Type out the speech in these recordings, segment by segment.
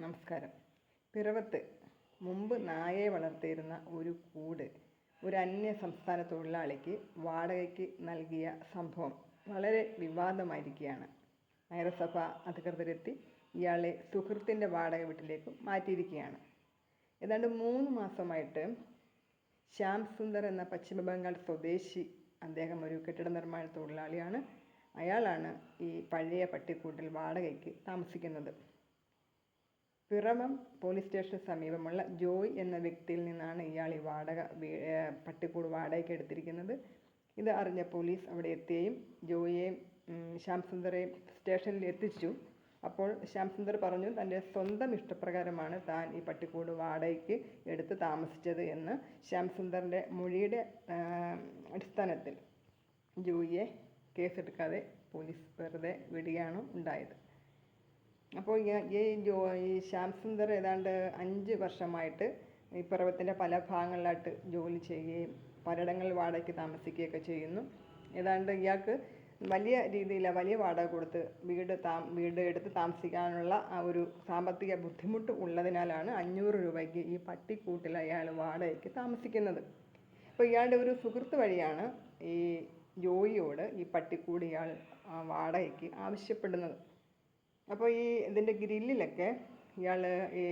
നമസ്കാരം. പിറവത്ത് മുമ്പ് നായയെ വളർത്തിയിരുന്ന ഒരു കൂട് ഒരു അന്യ സംസ്ഥാന തൊഴിലാളിക്ക് വാടകയ്ക്ക് നൽകിയ സംഭവം വളരെ വിവാദമായിരിക്കുകയാണ്. നഗരസഭ അധികൃതരെത്തി ഇയാളെ സുഹൃത്തിൻ്റെ വാടക വീട്ടിലേക്ക് മാറ്റിയിരിക്കുകയാണ്. ഏതാണ്ട് 3 മാസമായിട്ട് ശ്യാം സുന്ദർ എന്ന പശ്ചിമ ബംഗാൾ സ്വദേശി, അദ്ദേഹം ഒരു കെട്ടിട നിർമ്മാണ തൊഴിലാളിയാണ്. അയാളാണ് ഈ പഴയ പട്ടിക്കൂട്ടിൽ വാടകയ്ക്ക് താമസിക്കുന്നത്. പിറവം പോലീസ് സ്റ്റേഷന് സമീപമുള്ള ജോയ് എന്ന വ്യക്തിയിൽ നിന്നാണ് ഇയാൾ ഈ പട്ടിക്കൂട് വാടകയ്ക്ക് എടുത്തിരിക്കുന്നത്. ഇത് അറിഞ്ഞ പോലീസ് അവിടെ എത്തുകയും ജോയിയെയും ശ്യാം സുന്ദറെയും സ്റ്റേഷനിൽ എത്തിച്ചു. അപ്പോൾ ശ്യാം സുന്ദർ പറഞ്ഞു തൻ്റെ സ്വന്തം ഇഷ്ടപ്രകാരമാണ് താൻ ഈ പട്ടിക്കൂട് വാടകയ്ക്ക് എടുത്ത് താമസിച്ചത് എന്ന്. ശ്യാം സുന്ദറിൻ്റെ മൊഴിയുടെ അടിസ്ഥാനത്തിൽ ജോയിയെ കേസെടുക്കാതെ പോലീസ് വെറുതെ വിടുകയാണ് ഉണ്ടായത്. അപ്പോൾ ഈ ശ്യാം സുന്ദർ ഏതാണ്ട് 5 വർഷമായിട്ട് ഈ പിറവത്തിൻ്റെ പല ഭാഗങ്ങളിലായിട്ട് ജോലി ചെയ്യുകയും പലയിടങ്ങളിൽ വാടകയ്ക്ക് താമസിക്കുകയൊക്കെ ചെയ്യുന്നു. ഏതാണ്ട് ഇയാൾക്ക് വലിയ വാടക കൊടുത്ത് വീട് എടുത്ത് താമസിക്കാനുള്ള ആ ഒരു സാമ്പത്തിക ബുദ്ധിമുട്ട് ഉള്ളതിനാലാണ് 500 രൂപയ്ക്ക് ഈ പട്ടിക്കൂട്ടിൽ അയാൾ വാടകയ്ക്ക് താമസിക്കുന്നത്. അപ്പോൾ ഇയാളുടെ ഒരു സുഹൃത്ത് വഴിയാണ് ഈ ജോയിയോട് ഈ പട്ടിക്കൂട് ഇയാൾ വാടകയ്ക്ക് ആവശ്യപ്പെടുന്നത്. അപ്പോൾ ഇതിൻ്റെ ഗ്രില്ലിലൊക്കെ ഇയാൾ ഈ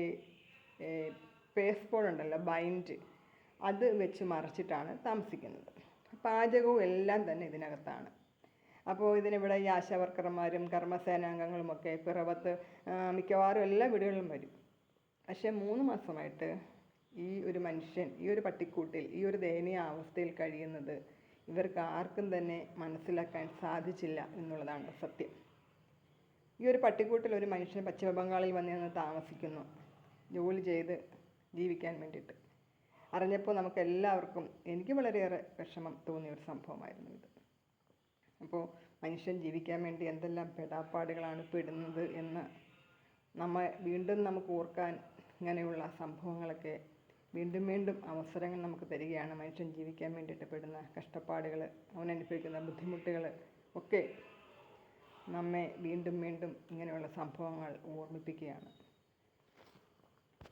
പേസ്റ്റ് ബോർഡ് ഉണ്ടല്ലോ, ബൈൻഡ്, അത് വെച്ച് മറച്ചിട്ടാണ് താമസിക്കുന്നത്. പാചകവും എല്ലാം തന്നെ ഇതിനകത്താണ്. അപ്പോൾ ഇതിനിവിടെ ഈ ആശാവർക്കർമാരും കർമ്മസേനാംഗങ്ങളുമൊക്കെ പിറവത്ത് മിക്കവാറും എല്ലാ വീടുകളിലും വരും. പക്ഷേ 3 മാസമായിട്ട് ഈ ഒരു മനുഷ്യൻ ഈ ഒരു പട്ടിക്കൂട്ടിൽ ഈ ഒരു ദയനീയ അവസ്ഥയിൽ കഴിയുന്നത് ഇവർക്ക് ആർക്കും തന്നെ മനസ്സിലാക്കാൻ സാധിച്ചില്ല എന്നുള്ളതാണ് സത്യം. ഈ ഒരു പട്ടിക്കൂട്ടിൽ ഒരു മനുഷ്യൻ പശ്ചിമ ബംഗാളിൽ വന്ന് താമസിക്കുന്നു, ജോലി ചെയ്ത് ജീവിക്കാൻ വേണ്ടിയിട്ട്. അറിഞ്ഞപ്പോൾ എനിക്ക് വളരെയേറെ വിഷമം തോന്നിയ ഒരു സംഭവമായിരുന്നു ഇത്. അപ്പോൾ മനുഷ്യൻ ജീവിക്കാൻ വേണ്ടി എന്തെല്ലാം പെടാപ്പാടുകളാണ് പെടുന്നത് എന്ന് വീണ്ടും നമുക്ക് ഓർക്കാൻ ഇങ്ങനെയുള്ള സംഭവങ്ങളൊക്കെ വീണ്ടും അവസരങ്ങൾ നമുക്ക് തരികയാണ്. മനുഷ്യൻ ജീവിക്കാൻ വേണ്ടിയിട്ട് പെടുന്ന കഷ്ടപ്പാടുകൾ, അവനനുഭവിക്കുന്ന ബുദ്ധിമുട്ടുകൾ ഒക്കെ നമ്മെ വീണ്ടും ഇങ്ങനെയുള്ള സംഭവങ്ങൾ ഓർമ്മിപ്പിക്കുകയാണ്.